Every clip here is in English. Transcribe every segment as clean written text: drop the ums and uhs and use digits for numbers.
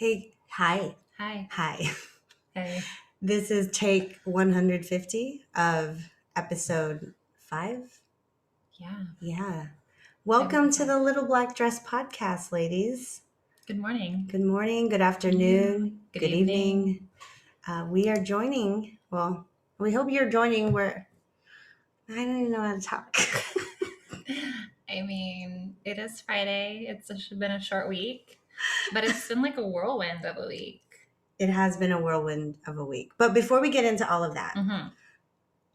Hey, hi. Hi. Hi. Hey. This is take 150 of episode 5. Yeah. Yeah. I Welcome believe to that. the Little Black Dress podcast, ladies. Good morning. Good morning, good afternoon, Good good evening. evening. We are joining, we hope you're joining where I don't even know how to talk. I mean, it is Friday. Been a short week, but it's been like a whirlwind of a week. It has been a whirlwind of a week. But before we get into all of that, Mm-hmm.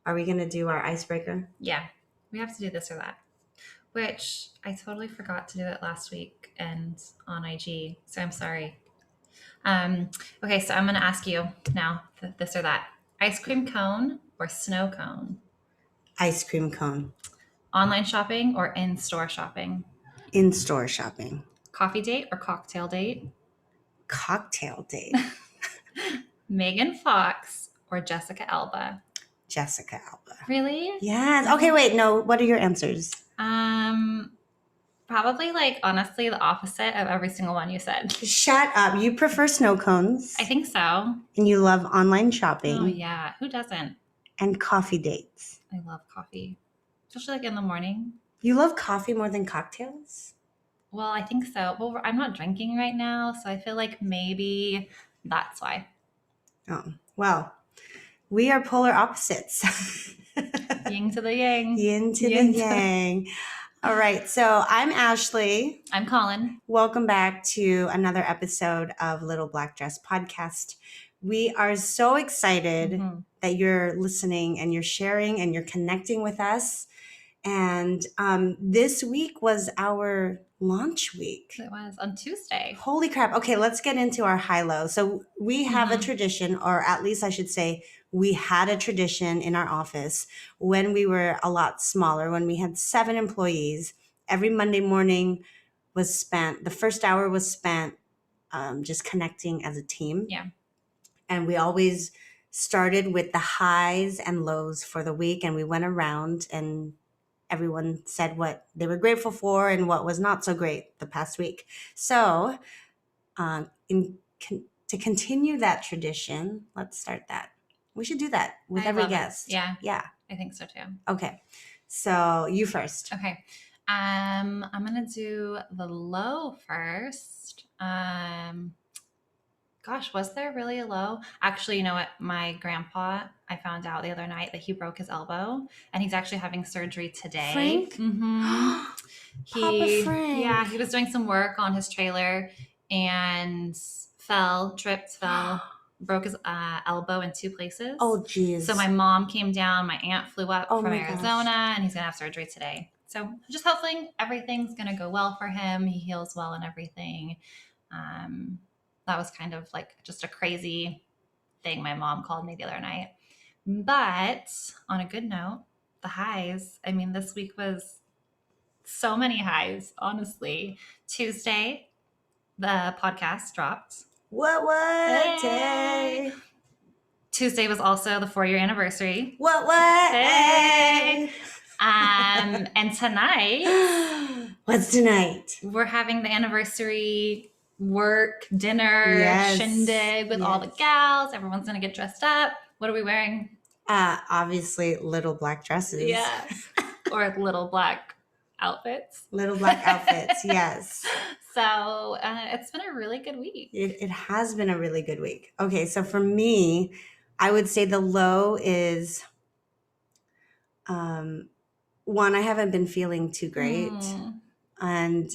are we going to do our icebreaker? Yeah. We have to do this or that, which I totally forgot to do it last week and on IG. So I'm sorry. Okay, so I'm going to ask you now this or that: ice cream cone or snow cone? Ice cream cone. Online shopping or in-store shopping? In-store shopping. Coffee date or cocktail date? Cocktail date. Megan Fox or Jessica Alba? Jessica Alba. Really? Yes. Okay, wait. No, what are your answers? Probably like honestly the opposite of every single one you said. Shut up. You prefer snow cones I think so. and you love online shopping Oh yeah, who doesn't? and coffee dates. I love coffee, especially like in the morning. You love coffee more than cocktails? Well, I think so. Well, I'm not drinking right now, so I feel like maybe that's why. Oh, well, we are polar opposites. Yin to the yang. Yin to the yang. All right. So I'm Ashley. I'm Collin. Welcome back to another episode of Little Black Dress Podcast. We are so excited that you're listening and you're sharing and you're connecting with us. And this week was our launch week. It was on Tuesday. Holy crap. Okay, let's get into our high-low. So we have a tradition, or at least I should say, we had a tradition in our office when we were a lot smaller, when we had 7 employees. Every Monday morning was spent, the first hour was spent just connecting as a team. Yeah. And we always started with the highs and lows for the week, and we went around and everyone said what they were grateful for and what was not so great the past week. So to continue that tradition, let's start that. We should do that with every guest. Yeah. Yeah. I think so too. Okay. So you first. Okay. I'm gonna do the low first. Gosh, was there really a low? Actually, you know what? My grandpa, I found out the other night that he broke his elbow and he's actually having surgery today. Frank? Mm-hmm. Papa Frank. Yeah, he was doing some work on his trailer and tripped, broke his elbow in 2 places. Oh, geez. So my mom came down, my aunt flew up from Arizona, gosh. and he's gonna have surgery today. So just hoping everything's gonna go well for him. He heals well and everything. That was kind of like just a crazy thing my mom called me the other night. But on a good note, the highs. I mean, this week was so many highs, honestly. Tuesday, the podcast dropped. What day? Tuesday was also the 4-year anniversary. What? Hey. And tonight. What's tonight? We're having the anniversary work, dinner, shindig with all the gals. Everyone's going to get dressed up. What are we wearing? Obviously, little black dresses. Yeah. Or little black outfits. Little black outfits, yes. So it's been a really good week. It has been a really good week. Okay, so for me, I would say the low is one, I haven't been feeling too great. And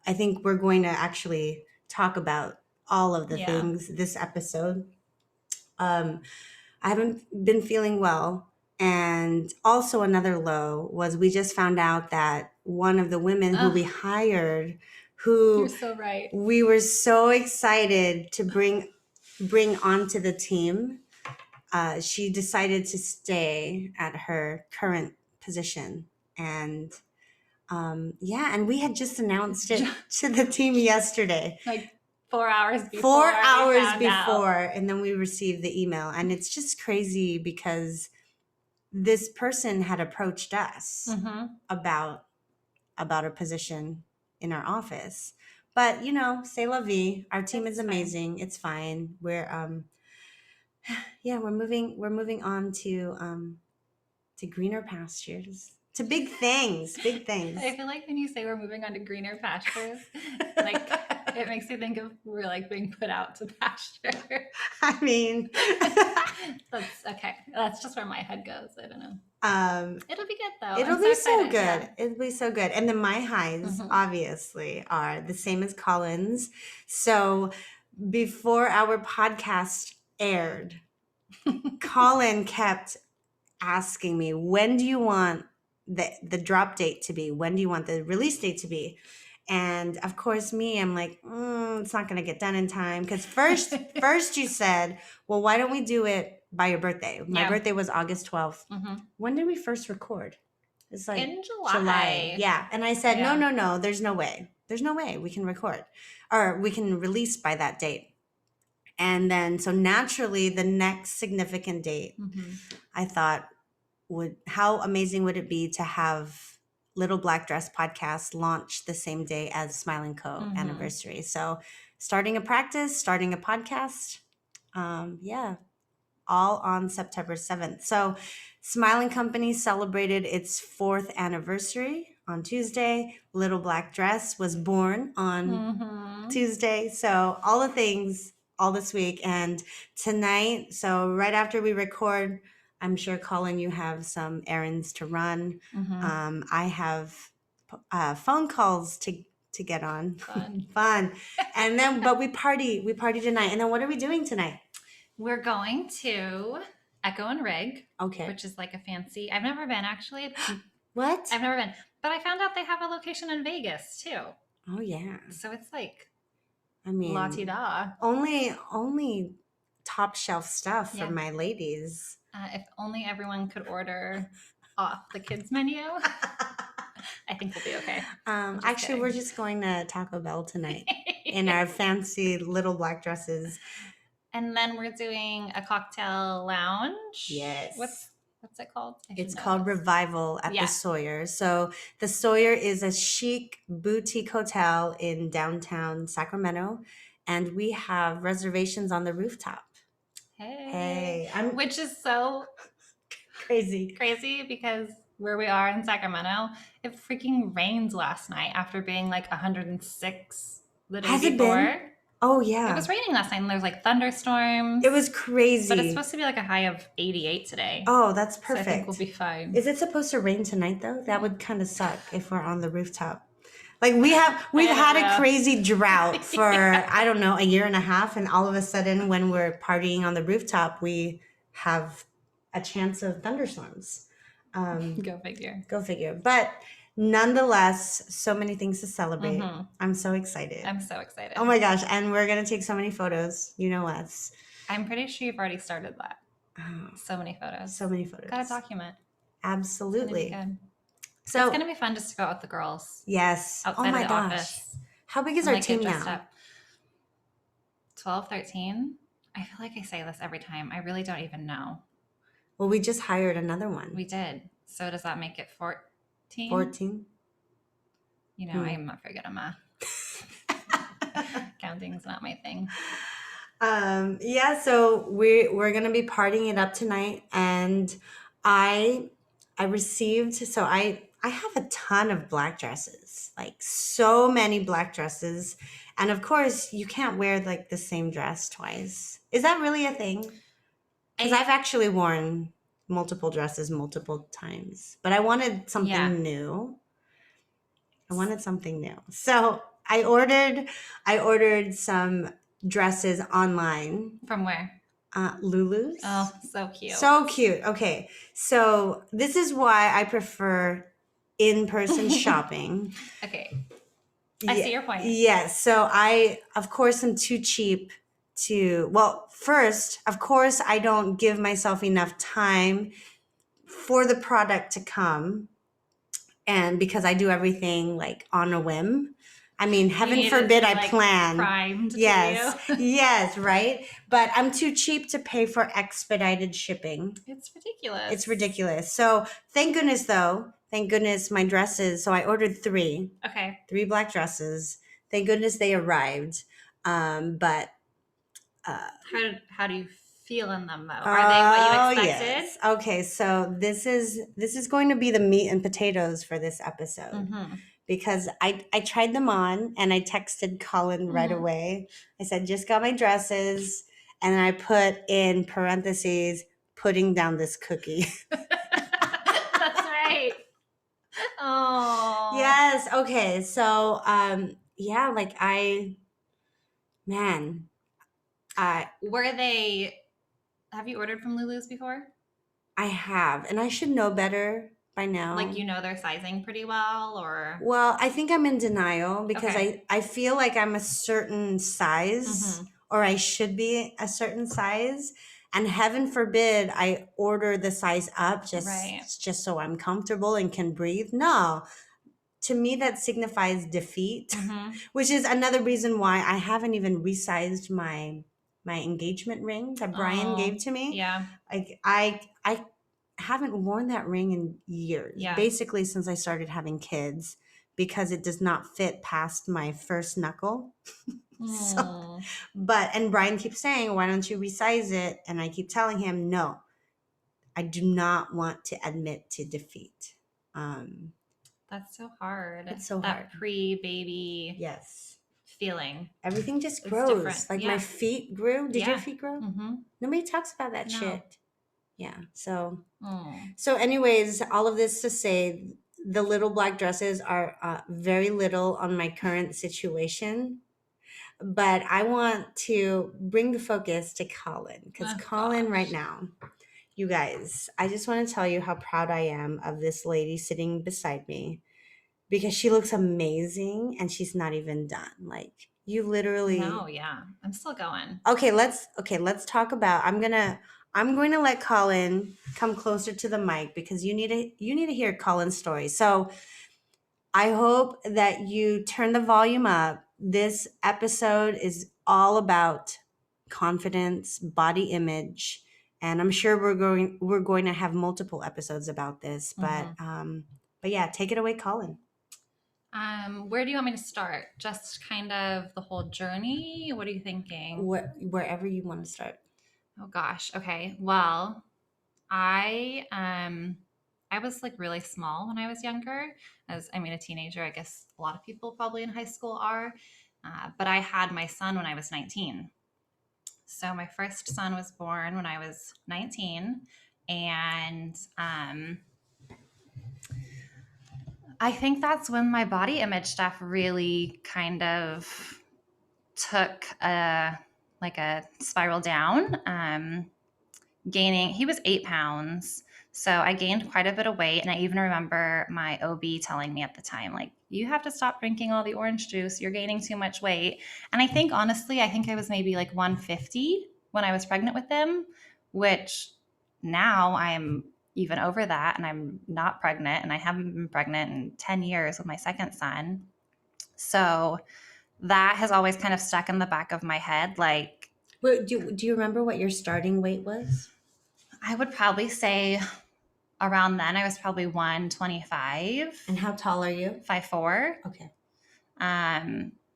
I think we're going to actually talk about all of the things this episode. I haven't been feeling well. And also another low was we just found out that one of the women who we hired, You're so right. We were so excited to bring onto the team. She decided to stay at her current position. And and we had just announced it to the team yesterday. Like 4 hours before. 4 hours before. And then we received the email. And it's just crazy because this person had approached us about a position in our office. But c'est la vie. Our team is It's amazing. It's fine. We're we're moving on to greener pastures, to big things, big things. I feel like when you say we're moving on to greener pastures, like it makes me think of we're like being put out to pasture. I mean, that's okay. That's just where my head goes. I don't know. It'll be good though. It'll be so good. Yeah. It'll be so good. And then my highs obviously are the same as Collin's. So before our podcast aired, Collin kept asking me, when do you want the drop date to be? When do you want the release date to be? And of course, I'm like, it's not going to get done in time. Because first you said, well, why don't we do it by your birthday? My birthday was August 12th. When did we first record? It's like in July. Yeah. And I said, no, there's no way. There's no way we can record or we can release by that date. And then, so naturally, the next significant date, I thought, how amazing would it be to have Little Black Dress podcast launch the same day as Smile & Co. anniversary. So starting a practice, starting a podcast, all on September 7th. So Smile & Company celebrated its 4th anniversary on Tuesday. Little Black Dress was born on Tuesday. So all the things all this week. And tonight, so right after we record, I'm sure, Collin, you have some errands to run. I have phone calls to get on. Fun. And then, but we party tonight. And then what are we doing tonight? We're going to Echo and Rig. Okay. Which is like a fancy, I've never been actually. What? I've never been. But I found out they have a location in Vegas too. Oh yeah. So it's like, I mean, la-ti-da. Only top shelf stuff for my ladies. If only everyone could order off the kids menu, I think we'll be okay. Actually, we're just going to Taco Bell tonight in our fancy little black dresses. And then we're doing a cocktail lounge. Yes. What's it called? It's called Revival at the Sawyer. So the Sawyer is a chic boutique hotel in downtown Sacramento, and we have reservations on the rooftop. Hey. Which is so crazy because where we are in Sacramento, it freaking rained last night after being like 106 the day before. It been? Oh, yeah. It was raining last night and there's like thunderstorms. It was crazy. But it's supposed to be like a high of 88 today. Oh, that's perfect. So I think we'll be fine. Is it supposed to rain tonight, though? That would kind of suck if we're on the rooftop. Like we've had a crazy drought for, I don't know, a year and a half. And all of a sudden when we're partying on the rooftop, we have a chance of thunderstorms. Go figure. But nonetheless, so many things to celebrate. I'm so excited. Oh my gosh. And we're going to take so many photos. You know us. I'm pretty sure you've already started that. Oh, so many photos. Gotta document. Absolutely. It's good. So it's going to be fun just to go out with the girls. Yes. Outside of the office. How big is our team now? 12, 13. I feel like I say this every time. I really don't even know. Well, we just hired another one. We did. So does that make it 14? 14. You know, I'm not very good at math. Counting's not my thing. So we're gonna be partying it up tonight, and I received, so I have a ton of black dresses, like so many black dresses, and of course you can't wear like the same dress twice. Is that really a thing? Because I've actually worn multiple dresses multiple times, but I wanted something new. So I ordered some dresses online. From where? Lulu's. Oh, so cute. So cute. Okay. So this is why I prefer in-person shopping. Okay. I see your point. Yes. So I, of course, am too cheap first, of course, I don't give myself enough time for the product to come. And because I do everything like on a whim. I mean, heaven forbid I plan. Primed. Yes, right. But I'm too cheap to pay for expedited shipping. It's ridiculous. So thank goodness my dresses. So I ordered 3. Okay. 3 black dresses. Thank goodness they arrived. But How do you feel in them though? Are they what you oh expected? yes. Okay, so this is going to be the meat and potatoes for this episode. Mm-hmm. Because I tried them on and I texted Collin right away. I said, just got my dresses. And I put in parentheses, putting down this cookie. That's right. Oh. Yes. Okay. So, yeah, like man, Were they, have you ordered from Lulu's before? I have, and I should know better by now. Like, you know their sizing pretty well, or? Well, I think I'm in denial because Okay. I feel like I'm a certain size Mhm. or I should be a certain size. And heaven forbid I order the size up Right. just so I'm comfortable and can breathe. No, to me that signifies defeat, Mhm. which is another reason why I haven't even resized my engagement ring that Brian gave to me. Yeah. Like I haven't worn that ring in years, Yeah. basically since I started having kids, because it does not fit past my first knuckle. So, and Brian keeps saying, why don't you resize it? And I keep telling him, no, I do not want to admit to defeat. That's so hard. It's so that hard. Pre-baby Yes. feeling. Everything just It's grows. different. Like Yeah. my feet grew. Did your Yeah. feet grow? Mm-hmm. Nobody talks about that No. shit. Yeah. So anyways, all of this to say, the little black dresses are very little on my current situation. But I want to bring the focus to Collin, because Collin right now, you guys, I just want to tell you how proud I am of this lady sitting beside me, because she looks amazing and she's not even done. Like, you literally. No, yeah. I'm still going. Okay, let's talk about, I'm going to let Collin come closer to the mic, because you need to hear Collin's story. So I hope that you turn the volume up. This episode is all about confidence, body image, and I'm sure we're going to have multiple episodes about this. But yeah, take it away, Collin. Where do you want me to start? Just kind of the whole journey? What are you thinking? Wherever you want to start. Oh gosh. Okay. Well, I was like really small when I was younger. A teenager. I guess a lot of people probably in high school are. But I had my son when I was 19. So my first son was born when I was 19, and I think that's when my body image stuff really kind of took a spiral down. He was 8 pounds. So I gained quite a bit of weight. And I even remember my OB telling me at the time, like, you have to stop drinking all the orange juice. You're gaining too much weight. And I think, honestly, I was maybe like 150 when I was pregnant with him, which now I'm even over that. And I'm not pregnant. And I haven't been pregnant in 10 years with my second son. So that has always kind of stuck in the back of my head. Like, do you remember what your starting weight was? I would probably say around then I was probably 125. And how tall are you? 5'4". Okay.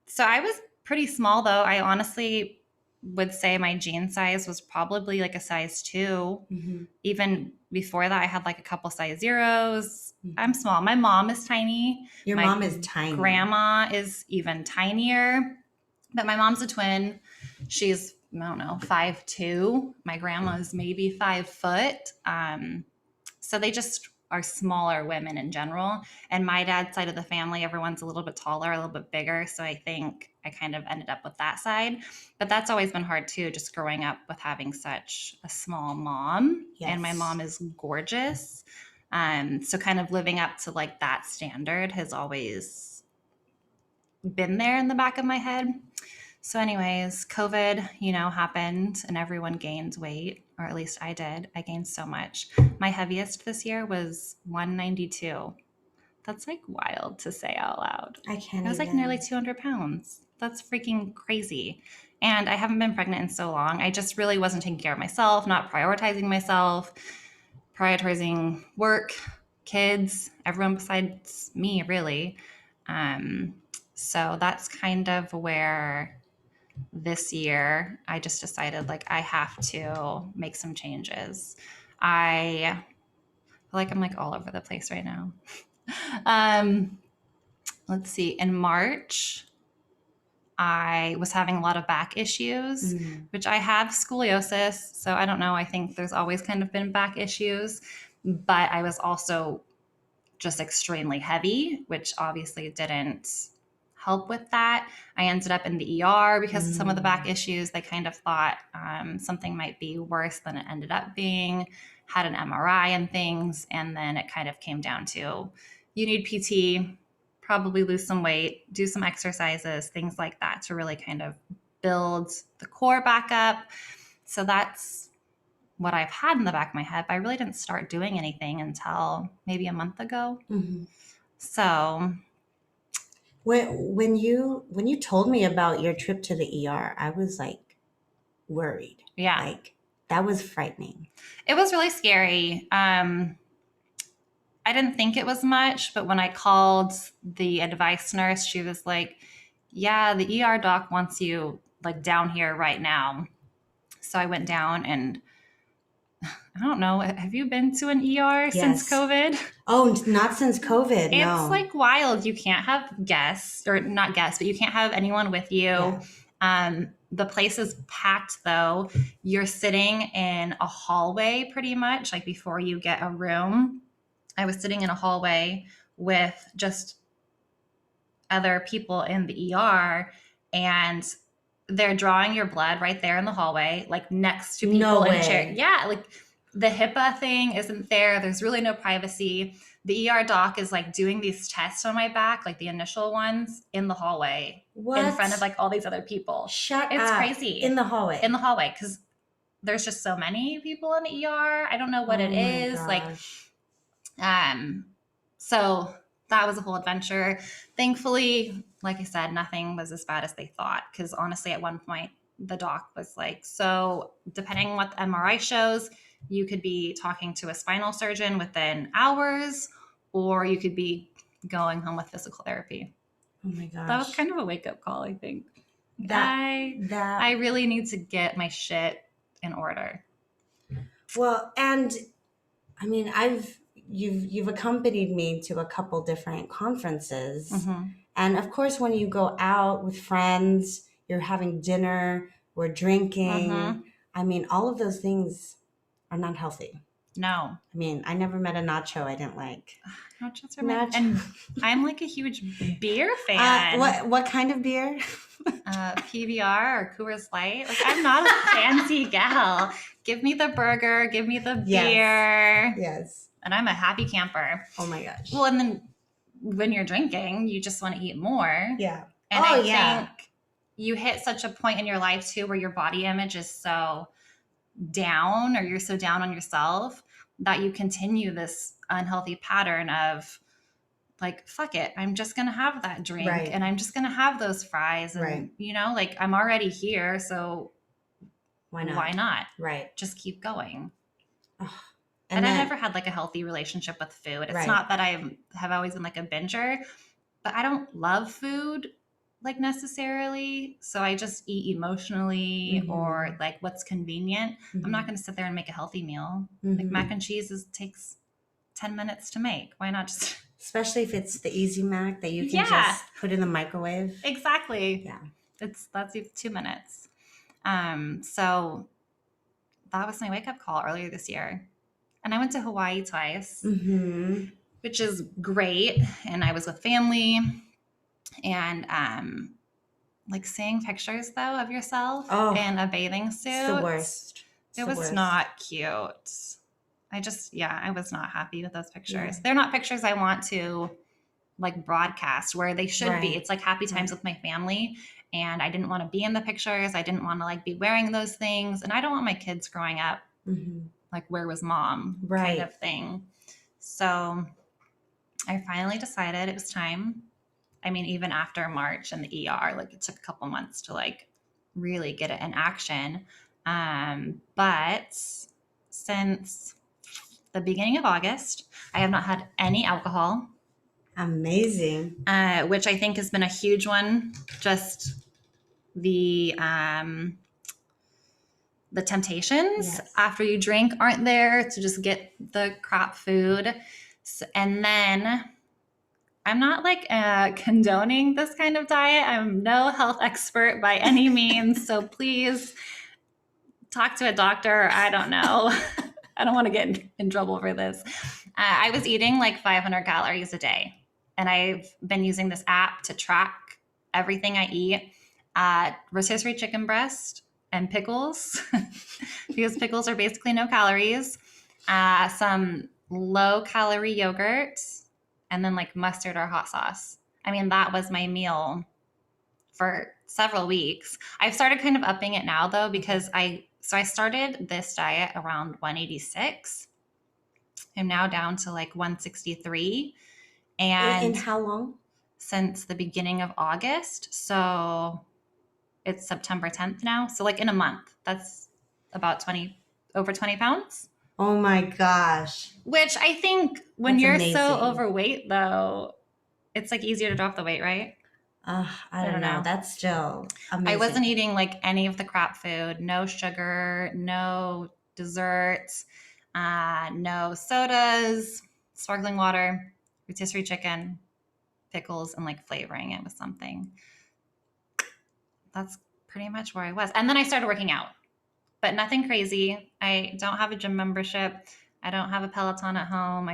So I was pretty small, though. I honestly would say my jean size was probably like a size 2. Mm-hmm. Even before that, I had like a couple size 0s. Mm-hmm. I'm small. My mom is tiny. Your mom is tiny. Grandma is even tinier. But my mom's a twin. She's, I don't know, 5'2". My grandma's maybe 5 foot. So they just are smaller women in general. And my dad's side of the family, everyone's a little bit taller, a little bit bigger. So I think I kind of ended up with that side. But that's always been hard too, just growing up with having such a small mom. Yes. And my mom is gorgeous. So kind of living up to like that standard has always been there in the back of my head. So anyways, COVID, happened and everyone gained weight, or at least I did. I gained so much. My heaviest this year was 192. That's like wild to say out loud. I was like nearly 200 pounds. That's freaking crazy. And I haven't been pregnant in so long. I just really wasn't taking care of myself, not prioritizing myself, prioritizing work, kids, everyone besides me, really. So that's kind of where this year I just decided like I have to make some changes. I feel like I'm like all over the place right now. um, let's see. In March, I was having a lot of back issues, which I have scoliosis. So I don't know. I think there's always kind of been back issues, but I was also just extremely heavy, which obviously didn't help with that. I ended up in the ER because of some of the back issues. They kind of thought something might be worse than it ended up being, had an MRI and things. And then it kind of came down to you need PT, probably lose some weight, do some exercises, things like that to really kind of build the core back up. So that's what I've had in the back of my head, but I really didn't start doing anything until maybe a month ago. So when you told me about your trip to the ER, I was like worried. Yeah. Like that was frightening. It was really scary. I didn't think it was much, but when I called the advice nurse, she was like, yeah, the ER doc wants you like down here right now. So I went down and I don't know. Have you been to an ER since COVID? Oh, not since COVID. It's No. like wild. You can't have guests, or not guests, but you can't have anyone with you. Yeah. The place is packed though. You're sitting in a hallway pretty much, like before you get a room. I was sitting in a hallway with just other people in the ER, and they're drawing your blood right there in the hallway, like next to people in chair. Yeah, like the HIPAA thing isn't there. There's really no privacy. The ER doc is like doing these tests on my back, like the initial ones, in the hallway in front of like all these other people. It's crazy. In the hallway. In the hallway, because there's just so many people in the ER. I don't know what it is. Gosh. Like, so that was a whole adventure. Thankfully, like I said, nothing was as bad as they thought. Because honestly, at one point, the doc was like, so depending on what the MRI shows, you could be talking to a spinal surgeon within hours, or you could be going home with physical therapy. Oh my gosh. That was kind of a wake-up call, I think. I really need to get my shit in order. Well, and I mean, you've accompanied me to a couple different conferences. And of course, when you go out with friends, you're having dinner, we're drinking. I mean, all of those things are not healthy. No. I mean, I never met a nacho I didn't like. Nachos are and I'm like a huge beer fan. What kind of beer? PBR or Coors Light. Like, I'm not a fancy gal. Give me the burger. Give me the beer. Yes. And I'm a happy camper. Oh my gosh. Well, and then when you're drinking, you just want to eat more. Yeah. And I think you hit such a point in your life too where your body image is so down, or you're so down on yourself that you continue this unhealthy pattern of like, fuck it, I'm just going to have that drink and I'm just going to have those fries. And, you know, like I'm already here. So why not? Right. Just keep going. Oh, and I never had like a healthy relationship with food. It's not that I have always been like a binger, but I don't love food like necessarily. So I just eat emotionally or like what's convenient. I'm not going to sit there and make a healthy meal. Like mac and cheese takes 10 minutes to make. Why not just... Especially if it's the Easy Mac that you can just put in the microwave. Exactly. Yeah. That's 2 minutes. So that was my wake-up call earlier this year. And I went to Hawaii twice, which is great. And I was with family. And like seeing pictures though of yourself in a bathing suit. It's the worst. It was not cute. I was not happy with those pictures. They're not pictures I want to like broadcast where they should be. It's like happy times with my family. And I didn't want to be in the pictures. I didn't want to like be wearing those things. And I don't want my kids growing up like, where was mom kind of thing. So I finally decided it was time. I mean, even after March and the ER, like it took a couple months to like really get it in action. But since the beginning of August, I have not had any alcohol. Amazing. Which I think has been a huge one. Just the temptations after you drink aren't there to just get the crap food. So, and then I'm not like condoning this kind of diet. I'm no health expert by any means. So please talk to a doctor. I don't know. I don't want to get in trouble for this. I was eating like 500 calories a day. And I've been using this app to track everything I eat. Rotisserie chicken breast and pickles, because pickles are basically no calories. Some low-calorie yogurt, and then like mustard or hot sauce. I mean, that was my meal for several weeks. I've started kind of upping it now though, because I started this diet around 186. I'm now down to like 163. And in how long? Since the beginning of August. So it's September 10th now. So like in a month, that's about over 20 pounds. Oh my gosh. Which I think when That's you're amazing. so overweight though, it's like easier to drop the weight, right? I don't know. That's still amazing. I wasn't eating like any of the crap food, no sugar, no desserts, no sodas, sparkling water, rotisserie chicken, pickles, and like flavoring it with something. That's pretty much where I was. And then I started working out, but nothing crazy. I don't have a gym membership. I don't have a Peloton at home.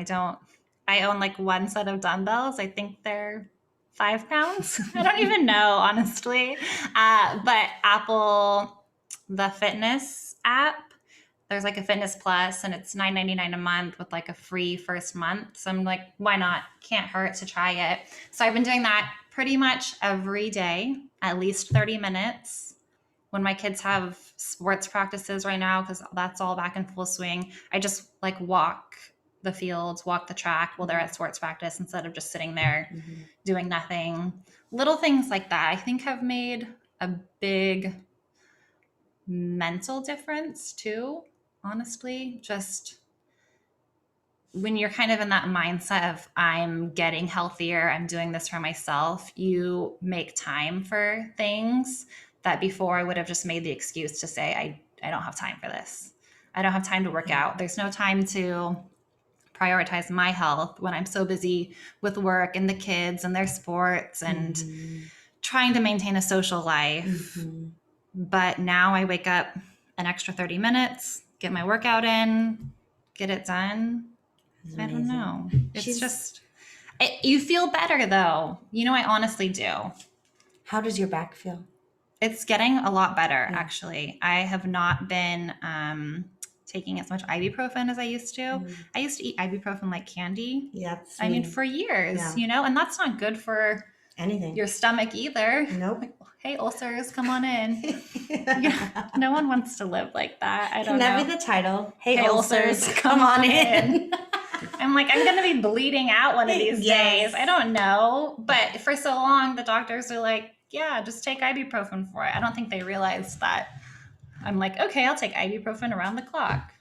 I own like one set of dumbbells. I think they're 5 pounds. I don't even know, honestly. But Apple, the fitness app, there's like a Fitness Plus and it's $9.99 a month with like a free first month. So I'm like, why not? Can't hurt to try it. So I've been doing that pretty much every day, at least 30 minutes. When my kids have sports practices right now, because that's all back in full swing, I just like walk the fields, walk the track while they're at sports practice instead of just sitting there doing nothing. Little things like that I think have made a big mental difference too, honestly. Just when you're kind of in that mindset of I'm getting healthier, I'm doing this for myself, you make time for things that before I would have just made the excuse to say, I don't have time for this. I don't have time to work out. There's no time to prioritize my health when I'm so busy with work and the kids and their sports and trying to maintain a social life. But now I wake up an extra 30 minutes, get my workout in, get it done. I don't know. It's just, you feel better though. You know, I honestly do. How does your back feel? It's getting a lot better, actually. I have not been taking as much ibuprofen as I used to. I used to eat ibuprofen like candy. Yes. I mean, for years, you know, and that's not good for anything. Your stomach either. Nope. Like, hey, ulcers, come on in. No one wants to live like that. I don't know. Can that be the title? Hey ulcers, come on in. I'm like, I'm going to be bleeding out one of these days. I don't know. But for so long, the doctors are like, yeah, just take ibuprofen for it. I don't think they realized that. I'm like, okay, I'll take ibuprofen around the clock.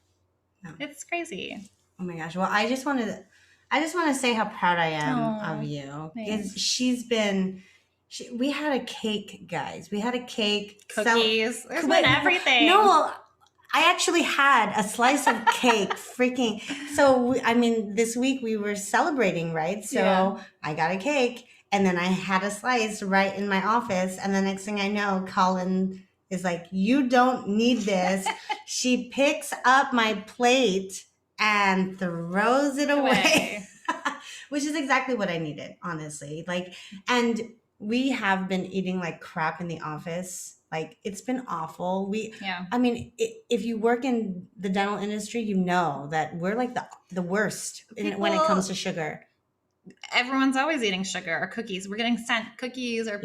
No. It's crazy. Oh my gosh. Well, I just want to say how proud I am of you. Because we had a cake, guys. We had a cake. Cookies. There's been everything. No, I actually had a slice of cake. So, this week we were celebrating, right? So I got a cake and then I had a slice right in my office. And the next thing I know, Collin is like, you don't need this. She picks up my plate and throws it away. Which is exactly what I needed, honestly. And we have been eating like crap in the office. Like, it's been awful. If you work in the dental industry, you know that we're like the worst when it comes to sugar. Everyone's always eating sugar or cookies. We're getting sent cookies or,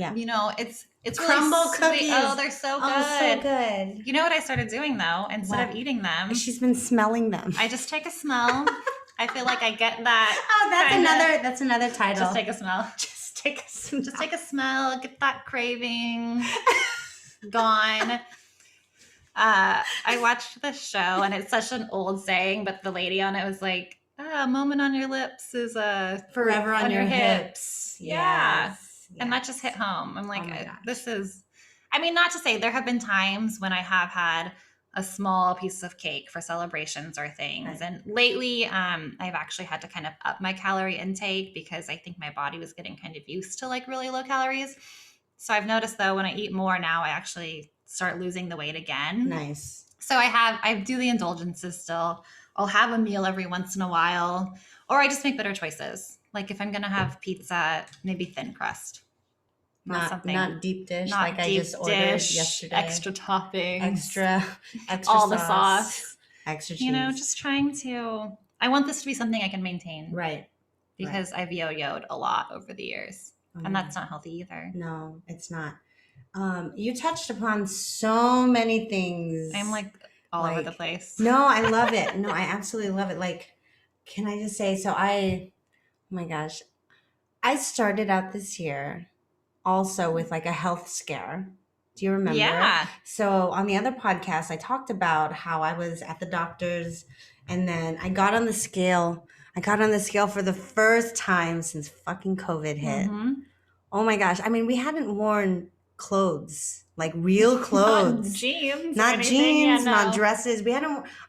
it's crumble really cookies. Oh, they're so good. Oh, so good. You know what I started doing though? Instead of eating them. She's been smelling them. I just take a smell. I feel like I get that. Oh, that's another title. Just take a smell. Just take a smell. Just take a smell. Get that craving gone. I watched this show and it's such an old saying, but the lady on it was like, A moment on your lips is a forever on your hips. Yeah. Yes. And that just hit home. I'm like, Oh my gosh. this is, I mean, not to say there have been times when I have had a small piece of cake for celebrations or things. Right. And lately, I've actually had to kind of up my calorie intake because I think my body was getting kind of used to like really low calories. So I've noticed though, when I eat more now, I actually start losing the weight again. Nice. So I do the indulgences still. I'll have a meal every once in a while, or I just make better choices. Like if I'm going to have pizza, maybe thin crust. Not deep dish not like I deep just ordered dish, yesterday. extra toppings, Extra all sauce, the sauce, extra cheese. You know, just trying to. I want this to be something I can maintain, right? Because I've yo-yoed a lot over the years, and that's not healthy either. No, it's not. You touched upon so many things. I'm like all over the place. No, I love it. No, I absolutely love it. Like, can I just say, oh my gosh, I started out this year also with like a health scare. Do you remember? Yeah. So on the other podcast, I talked about how I was at the doctor's and then I got on the scale. I got on the scale for the first time since fucking COVID hit. Mm-hmm. Oh my gosh. I mean, we hadn't worn clothes, like real clothes. Not jeans, not dresses.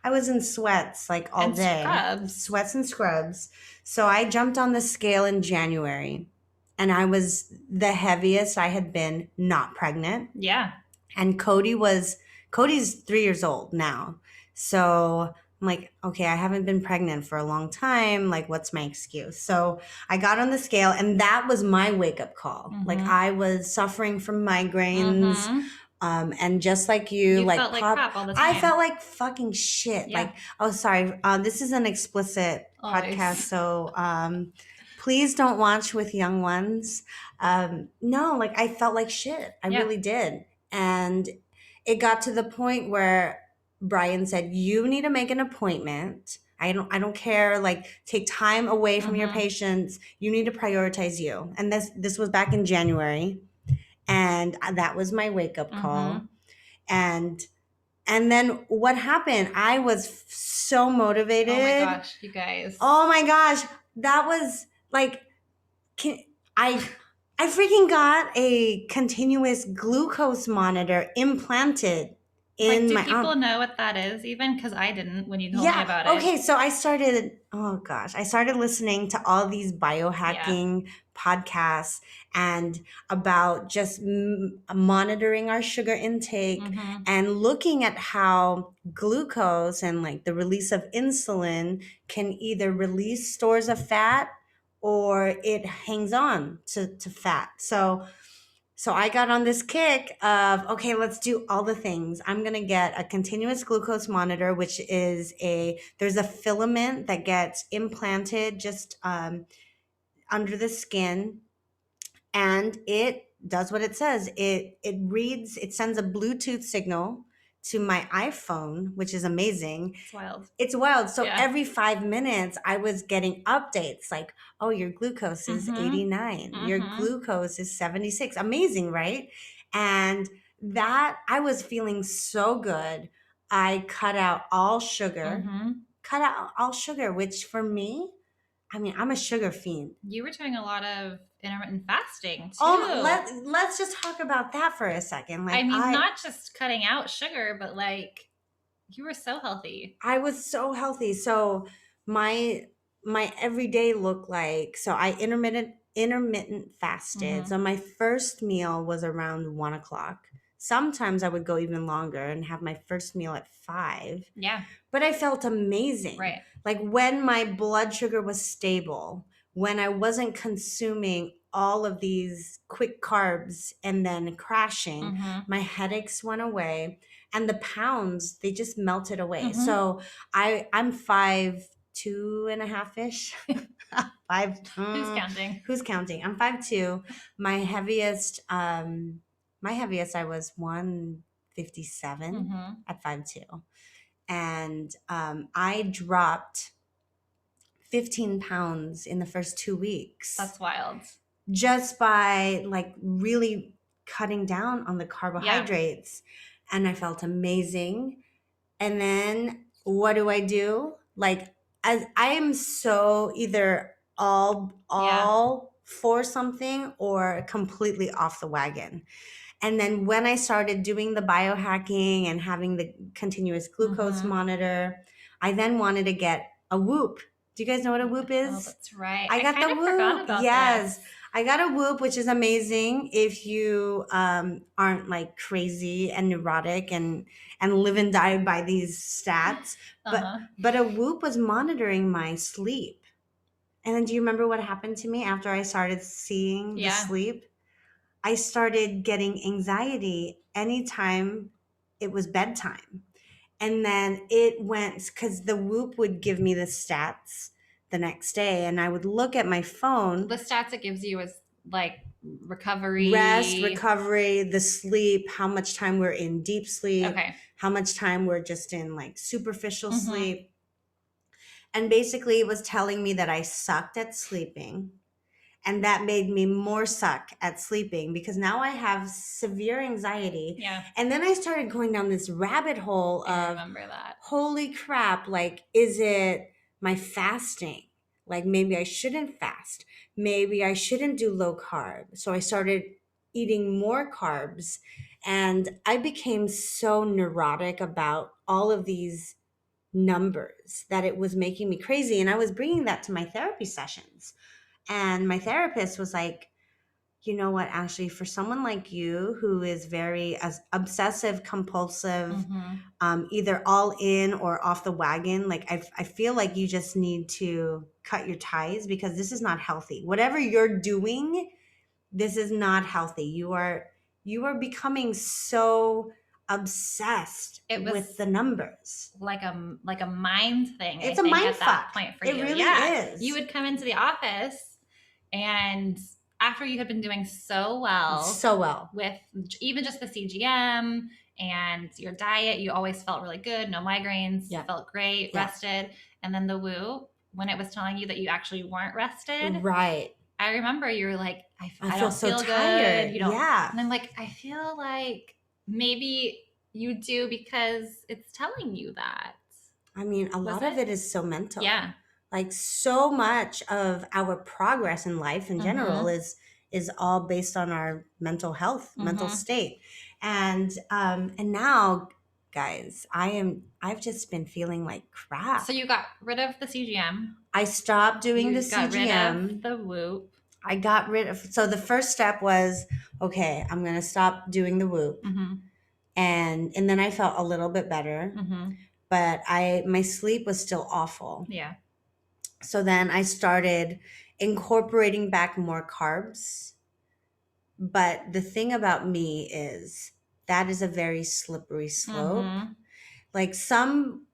I was in sweats like all day. Scrubs. Sweats and scrubs. So I jumped on the scale in January and I was the heaviest I had been not pregnant. Yeah. And Cody's 3 years old now. So I'm like, okay, I haven't been pregnant for a long time. Like, what's my excuse? So I got on the scale and that was my wake up call. Mm-hmm. Like I was suffering from migraines. Mm-hmm. And just like you like felt like crap all the time. I felt like fucking shit. Yeah. Like, oh, sorry. This is an explicit podcast. So, please don't watch with young ones. No, like I felt like shit. I really did. And it got to the point where Brian said, you need to make an appointment. I don't care. Like take time away from your patients. You need to prioritize you. And this was back in January. And that was my wake up call. And then what happened? I was so motivated. Oh my gosh, you guys. Oh my gosh. That was like, I freaking got a continuous glucose monitor implanted in my arm. Do people know what that is even? Because I didn't when you told me about it. Okay, so I started listening to all these biohacking podcasts and about just monitoring our sugar intake and looking at how glucose and like the release of insulin can either release stores of fat or it hangs on to fat. So I got on this kick of, okay, let's do all the things. I'm going to get a continuous glucose monitor, which is there's a filament that gets implanted just under the skin. And it does what it says. It sends a Bluetooth signal to my iPhone, which is amazing. It's wild. So every 5 minutes I was getting updates like, oh, your glucose is 89. Your glucose is 76. Amazing, right? And that I was feeling so good. I cut out all sugar, which for me, I mean, I'm a sugar fiend. You were doing a lot of intermittent fasting too. Oh, let's just talk about that for a second. Like, I mean, not just cutting out sugar, but like you were so healthy. I was so healthy. So my everyday looked like, so I intermittent fasted. So my first meal was around 1 o'clock. Sometimes I would go even longer and have my first meal at 5. Yeah. But I felt amazing. Right. Like when my blood sugar was stable, when I wasn't consuming all of these quick carbs and then crashing, my headaches went away and the pounds, they just melted away. So I'm 5'2.5" ish. Who's counting? I'm 5'2". My heaviest I was 157 at 5'2". And I dropped 15 pounds in the first 2 weeks. That's wild. Just by like really cutting down on the carbohydrates. And I felt amazing. And then what do? Like I am so either all for something or completely off the wagon. And then when I started doing the biohacking and having the continuous glucose monitor, I then wanted to get a Whoop. Do you guys know what a Whoop is? Oh, that's right. I got kind the of Whoop. Forgot about Yes. this. I got a Whoop, which is amazing if you aren't like crazy and neurotic and live and die by these stats. But a Whoop was monitoring my sleep. And then do you remember what happened to me after I started seeing the sleep? I started getting anxiety anytime it was bedtime. And then it went because the Whoop would give me the stats the next day, and I would look at my phone. The stats it gives you is like recovery, rest, recovery, the sleep, how much time we're in deep sleep, how much time we're just in like superficial sleep. And basically, it was telling me that I sucked at sleeping. And that made me more suck at sleeping because now I have severe anxiety. Yeah. And then I started going down this rabbit hole of, I remember that. Holy crap, like, is it my fasting? Like, maybe I shouldn't fast. Maybe I shouldn't do low carb. So I started eating more carbs. And I became so neurotic about all of these numbers that it was making me crazy. And I was bringing that to my therapy sessions. And my therapist was like, you know what, Ashley, for someone like you who is very obsessive, compulsive, either all in or off the wagon, like I feel like you just need to cut your ties because this is not healthy. Whatever you're doing, this is not healthy. You are becoming so obsessed with the numbers. Like a mind thing. It's a mind fuck. That point for you. It really is. You would come into the office and after you had been doing so well with even just the CGM and your diet, you always felt really good, no migraines, felt great, rested. And then the Whoop, when it was telling you that you actually weren't rested. Right. I remember you were like, I feel don't so feel tired. Good. You don't. Yeah. And I'm like, I feel like maybe you do because it's telling you that. I mean, a lot of it is so mental. Yeah. Like so much of our progress in life in general is all based on our mental health, mental state. And now, guys, I've just been feeling like crap. So you got rid of the CGM. I stopped doing the CGM. Got rid of the Whoop. I got rid of, so the first step was, okay, I'm going to stop doing the Whoop. And then I felt a little bit better, but my sleep was still awful. Yeah. So then I started incorporating back more carbs. But the thing about me is that is a very slippery slope. Like some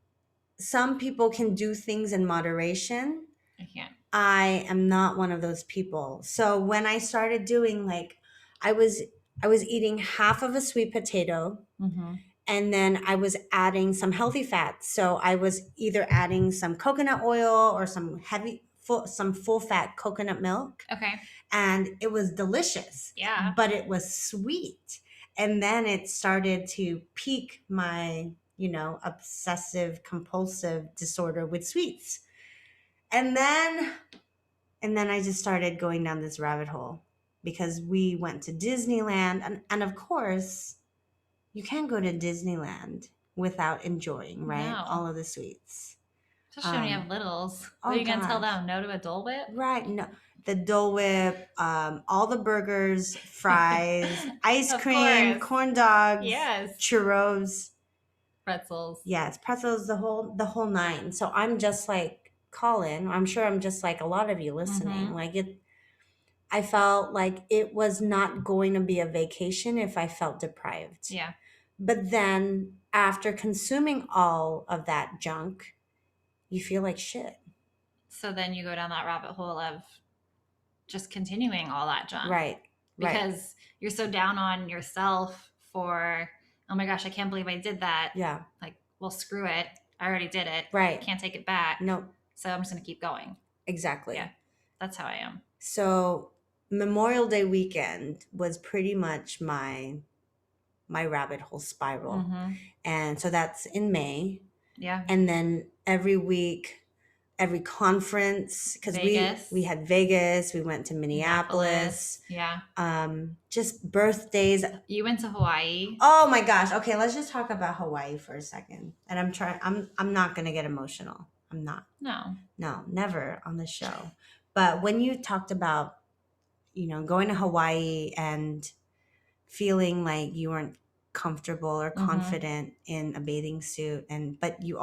people can do things in moderation. I can't. I am not one of those people. So when I started doing like, I was eating half of a sweet potato, and then I was adding some healthy fats. So I was either adding some coconut oil or some full fat coconut milk. Okay. And it was delicious. Yeah. But it was sweet. And then it started to pique my, obsessive compulsive disorder with sweets. And then I just started going down this rabbit hole because we went to Disneyland. And of course, you can't go to Disneyland without enjoying, right? No. All of the sweets. Especially when you have littles. Are you going to tell them no to a Dole Whip? Right. No. The Dole Whip, all the burgers, fries, ice cream, corn dogs, churros. Pretzels. Yes, pretzels, the whole nine. So I'm just like Collin, I'm sure I'm just like a lot of you listening. Like I felt like it was not going to be a vacation if I felt deprived. Yeah. But then after consuming all of that junk, you feel like shit. So then you go down that rabbit hole of just continuing all that junk. Right. Because you're so down on yourself for, oh my gosh, I can't believe I did that. Yeah. Like, well, screw it. I already did it. Right. Can't take it back. Nope. So I'm just going to keep going. Exactly. Yeah. That's how I am. So Memorial Day weekend was pretty much my rabbit hole spiral. And so that's in May. Yeah. And then every week every conference, because we had Vegas, we went to Minneapolis. Yeah. Just birthdays. You went to Hawaii. Oh my gosh. Okay, let's just talk about Hawaii for a second. And I'm not gonna get emotional. I'm not. No, never on the show. But when you talked about, going to Hawaii and feeling like you weren't comfortable or confident in a bathing suit, but you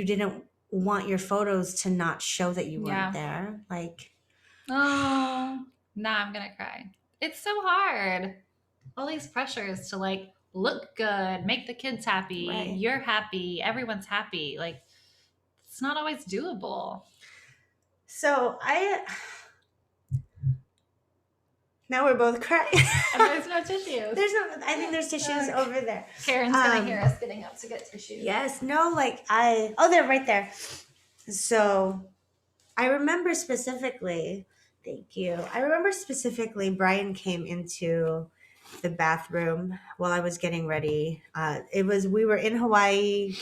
didn't want your photos to not show that you weren't there. Like, oh, now I'm gonna cry. It's so hard. All these pressures to like look good, make the kids happy, right. You're happy, everyone's happy. Like, it's not always doable. So now we're both crying. And there's no tissues. I think there's tissues over there. Karen's gonna hear us getting up to get tissues. Yes, no, they're right there. So I remember specifically, thank you. I remember specifically Brian came into the bathroom while I was getting ready. We were in Hawaii,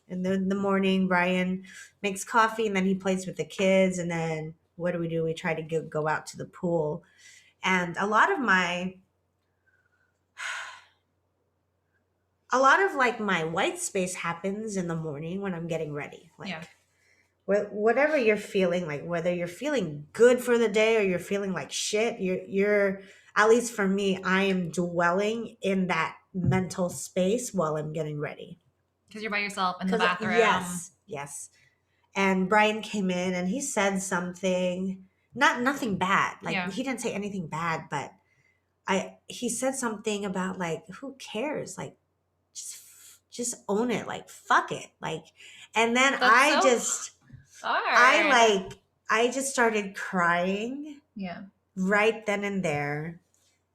in the morning, Brian makes coffee and then he plays with the kids. And then what do? We try to go out to the pool. And a lot of my white space happens in the morning when I'm getting ready. Whatever you're feeling, like whether you're feeling good for the day or you're feeling like shit, you're at least for me, I am dwelling in that mental space while I'm getting ready. Because you're by yourself in the bathroom. Yes. And Brian came in and he said something, nothing bad. He didn't say anything bad, but he said something about like, who cares? Like, just own it. Like, fuck it. Like, and then I just started crying. Yeah. Right then and there.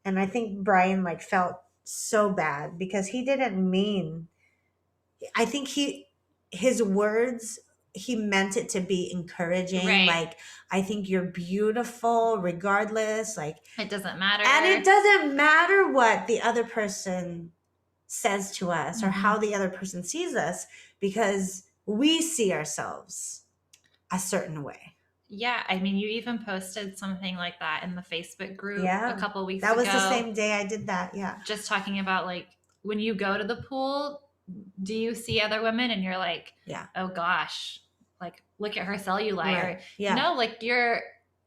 And I think Brian felt so bad because he didn't mean, I think his words, he meant it to be encouraging. Right. Like, I think you're beautiful regardless. Like, it doesn't matter. And it doesn't matter what the other person says to us or how the other person sees us, because we see ourselves a certain way. Yeah, I mean, you even posted something like that in the Facebook group a couple of weeks ago. That was the same day I did that, yeah. Just talking about, like, when you go to the pool, do you see other women and you're like, oh gosh, like, look at her cellulite. Right. Yeah. No, like,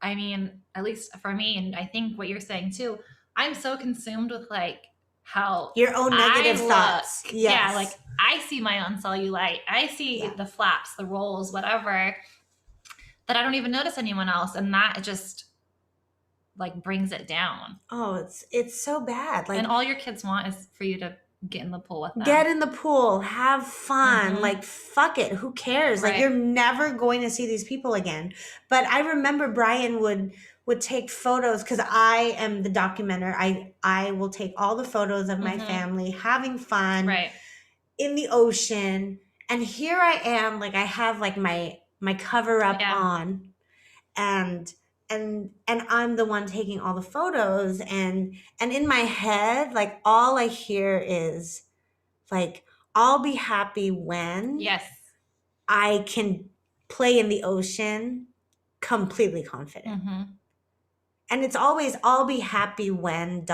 I mean, at least for me, and I think what you're saying too, I'm so consumed with, like, how your own negative thoughts. Yes. Yeah, like, I see my own cellulite. I see the flaps, the rolls, whatever, that I don't even notice anyone else. And that just like brings it down. Oh, it's so bad. Like, and all your kids want is for you to get in the pool with them. Get in the pool, have fun. Like, fuck it. Who cares? Right. Like, you're never going to see these people again. But I remember Brian would take photos because I am the documenter. I will take all the photos of my family having fun in the ocean. And here I am, like, I have like my cover up on, and I'm the one taking all the photos, and in my head, like, all I hear is like, I'll be happy when I can play in the ocean completely confident. And it's always, I'll be happy when ...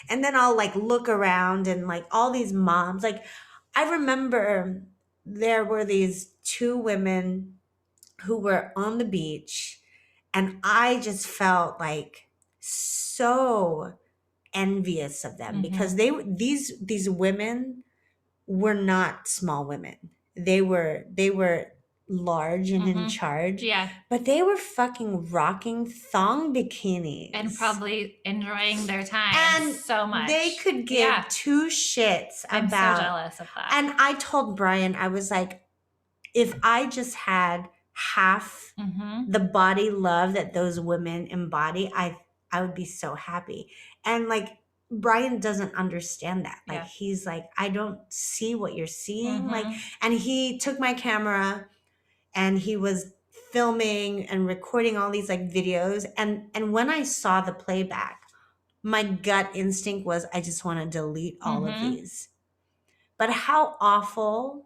And then I'll like look around and like all these moms, like, I remember there were these two women who were on the beach, and I just felt like so envious of them because these women were not small women. They were large and in charge. Yeah. But they were fucking rocking thong bikinis. And probably enjoying their time and so much. They could give two shits I'm about. I'm so jealous of that. And I told Brian, I was like, if I just had half the body love that those women embody, I would be so happy. And like, Brian doesn't understand that. Like, he's like, I don't see what you're seeing. Like, and he took my camera and he was filming and recording all these like videos. And when I saw the playback, my gut instinct was, I just want to delete all of these. But how awful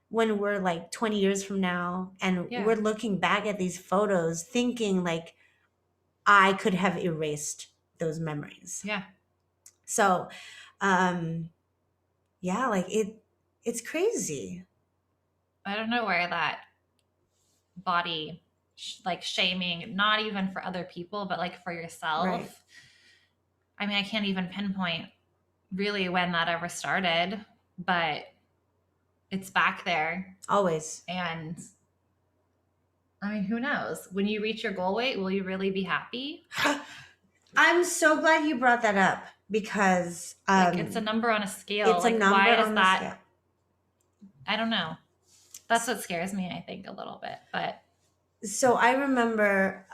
when we're like 20 years from now and we're looking back at these photos thinking like I could have erased those memories. Yeah. So, yeah, like it's crazy. I don't know where that body like shaming, not even for other people, but like for yourself. Right. I mean, I can't even pinpoint really when that ever started, but it's back there. Always. And I mean, who knows? When you reach your goal weight, will you really be happy? I'm so glad you brought that up because like it's a number on a scale. It's like a number why is on that? the scale. I don't know. That's what scares me, I think, a little bit. But so I remember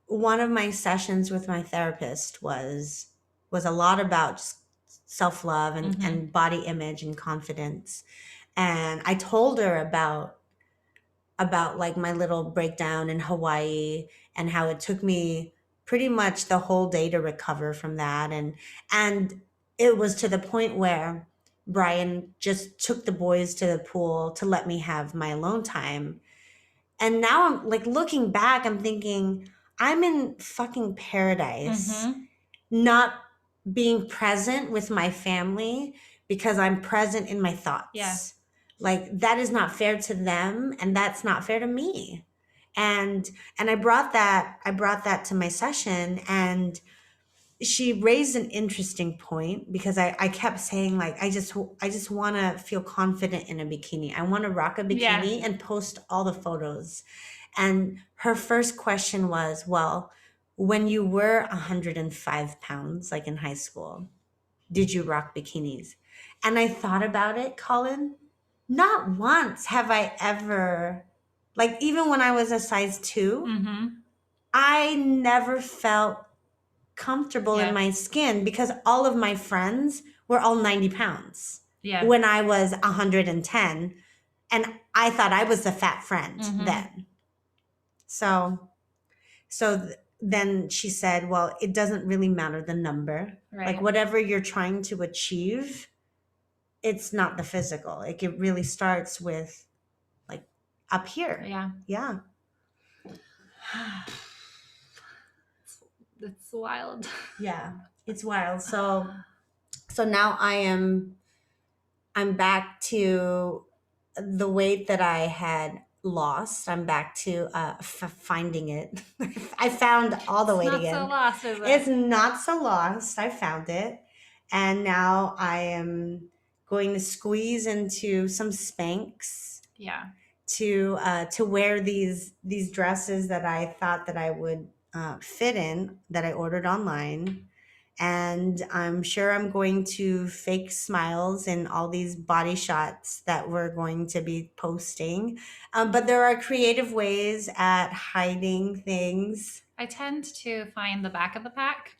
one of my sessions with my therapist was a lot about just self-love and body image and confidence. And I told her about like my little breakdown in Hawaii and how it took me pretty much the whole day to recover from that. And it was to the point where Brian just took the boys to the pool to let me have my alone time. And now I'm like looking back, I'm thinking, I'm in fucking paradise, not being present with my family because I'm present in my thoughts. Yeah. Like that is not fair to them and that's not fair to me. And I brought that to my session, and she raised an interesting point because I kept saying like I just want to feel confident in a bikini. I want to rock a bikini and post all the photos. And her first question was, well, when you were 105 pounds, like in high school, did you rock bikinis? And I thought about it, Collin. Not once have I ever, like even when I was a size 2, I never felt comfortable in my skin because all of my friends were all 90 pounds when I was 110. And I thought I was the fat friend then. So then she said, well, it doesn't really matter the number. Right. Like whatever you're trying to achieve, it's not the physical. Like it really starts with like up here. Yeah. Yeah. It's wild. Yeah, it's wild. So now I'm back to the weight that I had lost. I'm back to finding it. I found all the weight again. It's not so lost, is it? It's not so lost. I found it. And now I am going to squeeze into some Spanx. Yeah. To wear these dresses that I thought that I would fit in, that I ordered online. And I'm sure I'm going to fake smiles in all these body shots that we're going to be posting. But there are creative ways at hiding things. I tend to find the back of the pack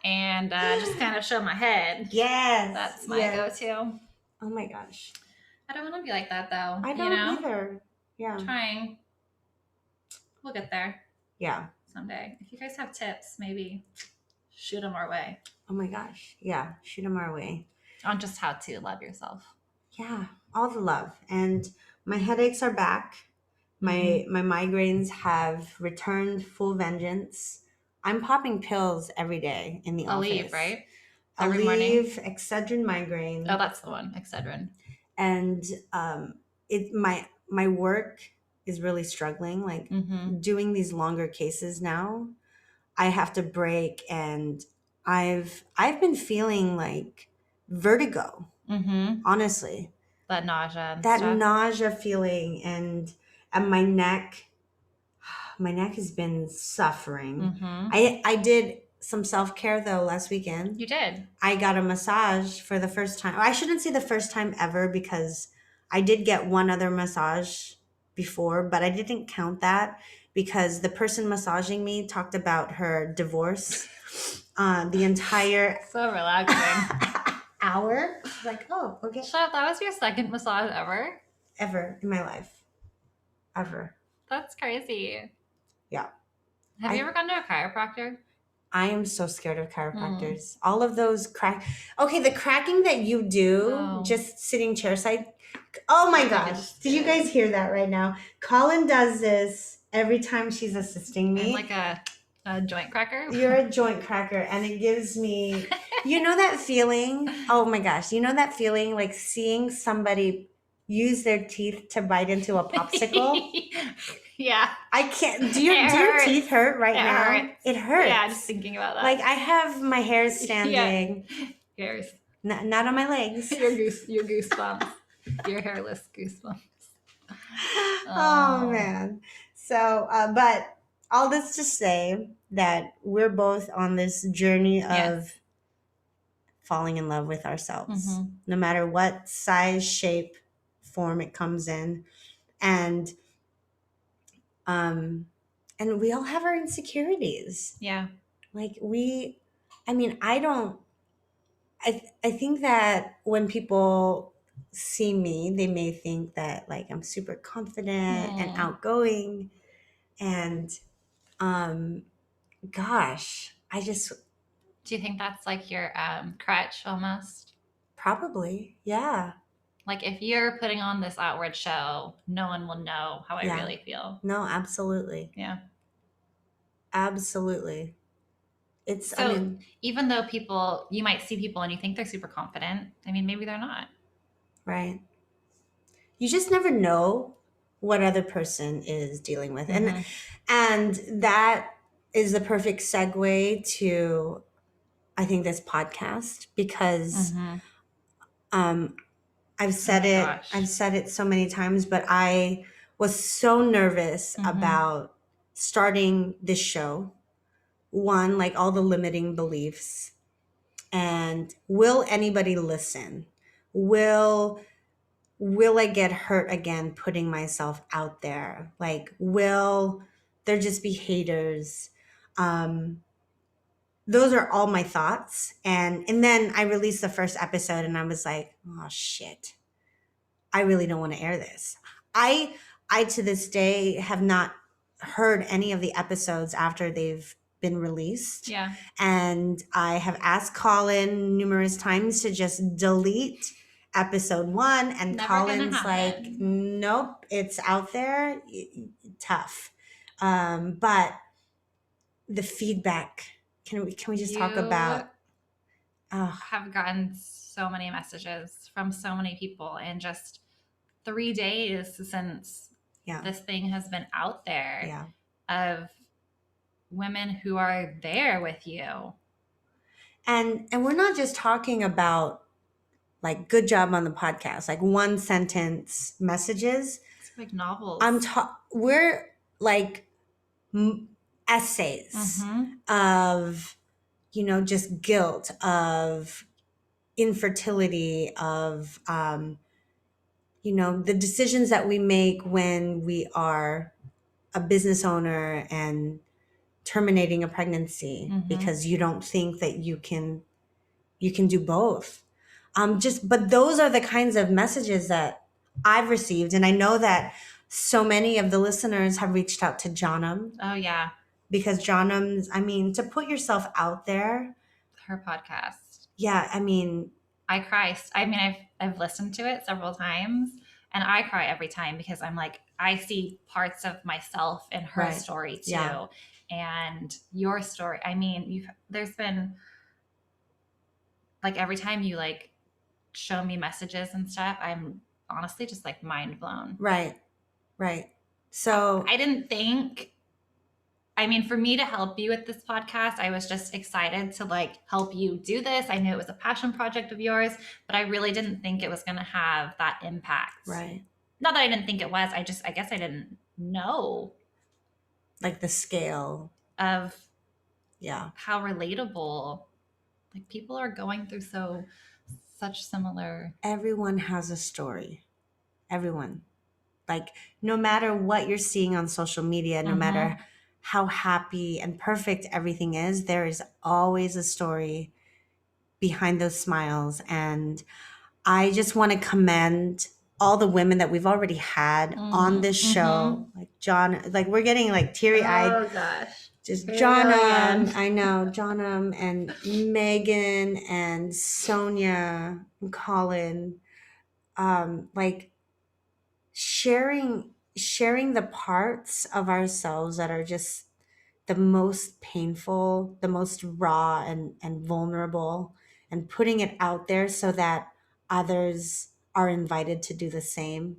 and just kind of show my head. Yes. That's my go-to. Oh my gosh. I don't want to be like that though. I don't either. Yeah. I'm trying. We'll get there. Yeah. Someday. If you guys have tips, maybe shoot them our way. Oh my gosh. Yeah. Shoot them our way. On just how to love yourself. Yeah. All the love. And my headaches are back. My migraines have returned full vengeance. I'm popping pills every day in the office. Aleve, right? Every morning. Excedrin migraine. Oh, that's the one. Excedrin. And my work is really struggling. Like doing these longer cases now, I have to break, and I've been feeling like vertigo. Honestly, that nausea. And that stuff. nausea feeling, and my neck has been suffering. I did some self-care though last weekend. You did. I got a massage for the first time. I shouldn't say the first time ever because I did get one other massage before, but I didn't count that because the person massaging me talked about her divorce the entire so relaxing hour. Like, oh, okay. Shut, that was your second massage ever? Ever in my life. Ever. That's crazy. Yeah. Have you ever gone to a chiropractor? I am so scared of chiropractors. All of those the cracking that you do just sitting chairside. Oh my gosh. Did you guys hear that right now? Collin does this every time she's assisting me. I'm like a joint cracker. You're a joint cracker, and it gives me, you know that feeling? Oh my gosh. You know that feeling like seeing somebody use their teeth to bite into a popsicle? Yeah. I can't. Do your teeth hurt right now? Hurts. It hurts. Yeah, just thinking about that. Like I have my hair standing. Yeah. Hairs. Not on my legs. Your goosebumps. Your hairless goosebumps. Oh man. So, but all this to say that we're both on this journey of falling in love with ourselves, no matter what size, shape, form it comes in. And we all have our insecurities. Yeah. Like I think that when people see me, they may think that like I'm super confident and outgoing, and gosh, do you think that's like your crutch almost? Probably, yeah. Like if you're putting on this outward show, no one will know how I really feel. No, absolutely. Yeah. Absolutely. It's, so even though you might see people and you think they're super confident, I mean, maybe they're not. Right. You just never know what other person is dealing with. And that is the perfect segue to, I think, this podcast, because I've said it so many times, but I was so nervous about starting this show. One, like all the limiting beliefs, and will anybody listen? Will I get hurt again putting myself out there? Like, will there just be haters? Those are all my thoughts. And then I released the first episode and I was like, oh shit, I really don't want to air this. I to this day have not heard any of the episodes after they've been released. Yeah. And I have asked Collin numerous times to just delete episode 1, and Never Collin's like, nope, it's out there. Tough. But the feedback, can we just talk about? Have gotten so many messages from so many people in just 3 days since this thing has been out there, of women who are there with you. And we're not just talking about like good job on the podcast, like one sentence messages. It's like novels. We're like essays of, just guilt, of infertility, of, the decisions that we make when we are a business owner and terminating a pregnancy because you don't think that you can do both. But those are the kinds of messages that I've received. And I know that so many of the listeners have reached out to Johnum. Oh, yeah. Because Johnum's, to put yourself out there. Her podcast. Yeah, I cry. I've listened to it several times, and I cry every time because I'm like, I see parts of myself in her story too. Yeah. And your story. There's been like every time you like show me messages and stuff, I'm honestly just like mind blown. Right. So I didn't think, for me to help you with this podcast, I was just excited to like help you do this. I knew it was a passion project of yours, but I really didn't think it was going to have that impact. Right. Not that I didn't think it was. I guess I didn't know. Like the scale of how relatable, like people are going through such similar. Everyone has a story. Everyone. Like no matter what you're seeing on social media, no matter how happy and perfect everything is, there is always a story behind those smiles. And I just want to commend all the women that we've already had on this show. Like John, like we're getting like teary-eyed. Oh gosh. just Brilliant. I know, Johnum and Megan and Sonia and Collin, like sharing the parts of ourselves that are just the most painful, the most raw and vulnerable, and putting it out there so that others are invited to do the same.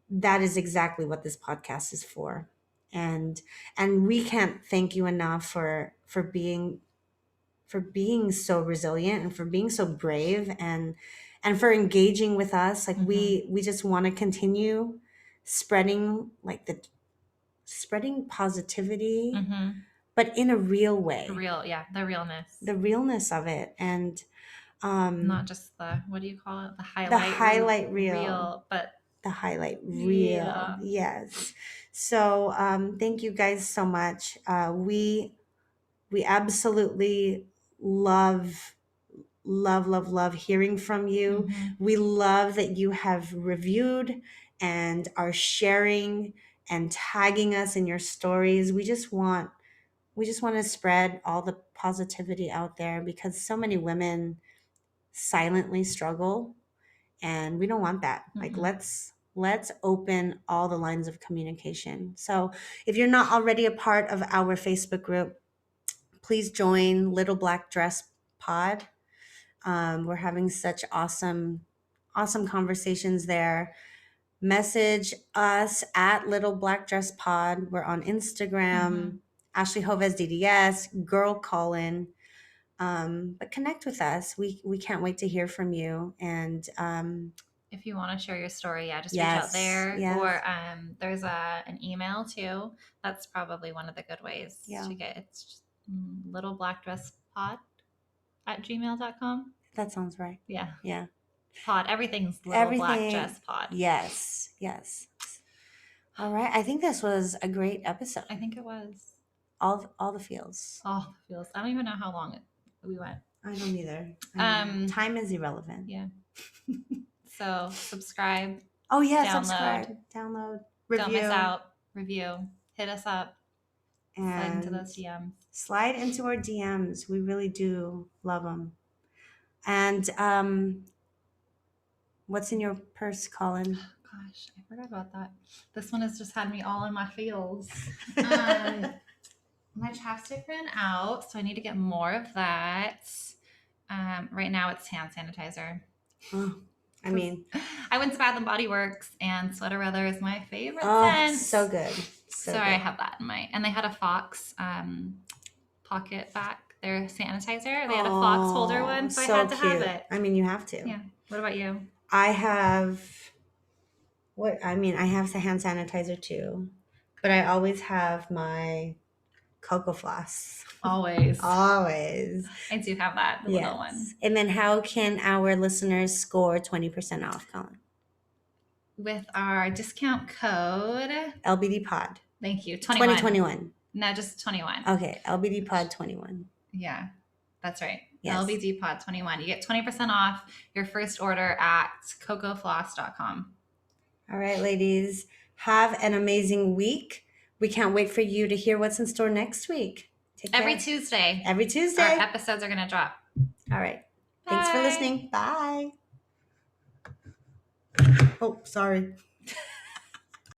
That is exactly what this podcast is for. And we can't thank you enough for being so resilient and for being so brave and for engaging with us. Like we just want to continue spreading like the spreading positivity, but in a real way. The realness of it. And not just the, what do you call it? The highlight reel. But the highlight reel. Yes. So thank you guys so much. We absolutely love hearing from you. We love that you have reviewed and are sharing and tagging us in your stories. We just want to spread all the positivity out there because so many women silently struggle, and we don't want that. Like let's open all the lines of communication. So if you're not already a part of our Facebook group, please join Little Black Dress Pod. We're having such awesome conversations there. Message us at Little Black Dress Pod. We're on Instagram. Ashley Joves DDS, Girl Collin. But connect with us. We can't wait to hear from you. And if you want to share your story, just reach out there. Yes. Or there's an email too. That's probably one of the good ways to get. It's just littleblackdresspod@gmail.com. That sounds right. Yeah. Pod. Everything's Little Black Dress Pod. Yes. All right. I think this was a great episode. I think it was. All the feels. I don't even know how long we went. I don't either. Time is irrelevant. Yeah. So subscribe. Oh yeah, subscribe, download, review. Don't miss out. Review. Hit us up. And slide into those DMs. Slide into our DMs. We really do love them. And what's in your purse, Collin? Oh, gosh, I forgot about that. This one has just had me all in my feels. My chapstick ran out, so I need to get more of that. Right now it's hand sanitizer. Oh, I mean, I went to Bath and Body Works, and Sweater Weather is my favorite scent. So good. So good. I have that in my, and they had a Fox pocket back, their sanitizer. They had a Fox holder one, so I had to have it. I mean, you have to. Yeah. What about you? I have the hand sanitizer too, but I always have my Cocoa Floss. Always. I do have that, the little one. And then how can our listeners score 20% off, Collin? With our discount code LBD Pod. Thank you. 2021. No, just 21. Okay, LBD Pod 21. Yeah, that's right. Yes. LBD Pod 21. You get 20% off your first order at cocofloss.com. All right, ladies. Have an amazing week. We can't wait for you to hear what's in store next week. Take care. Every Tuesday. Our episodes are going to drop. All right. Bye. Thanks for listening. Bye. Oh, sorry.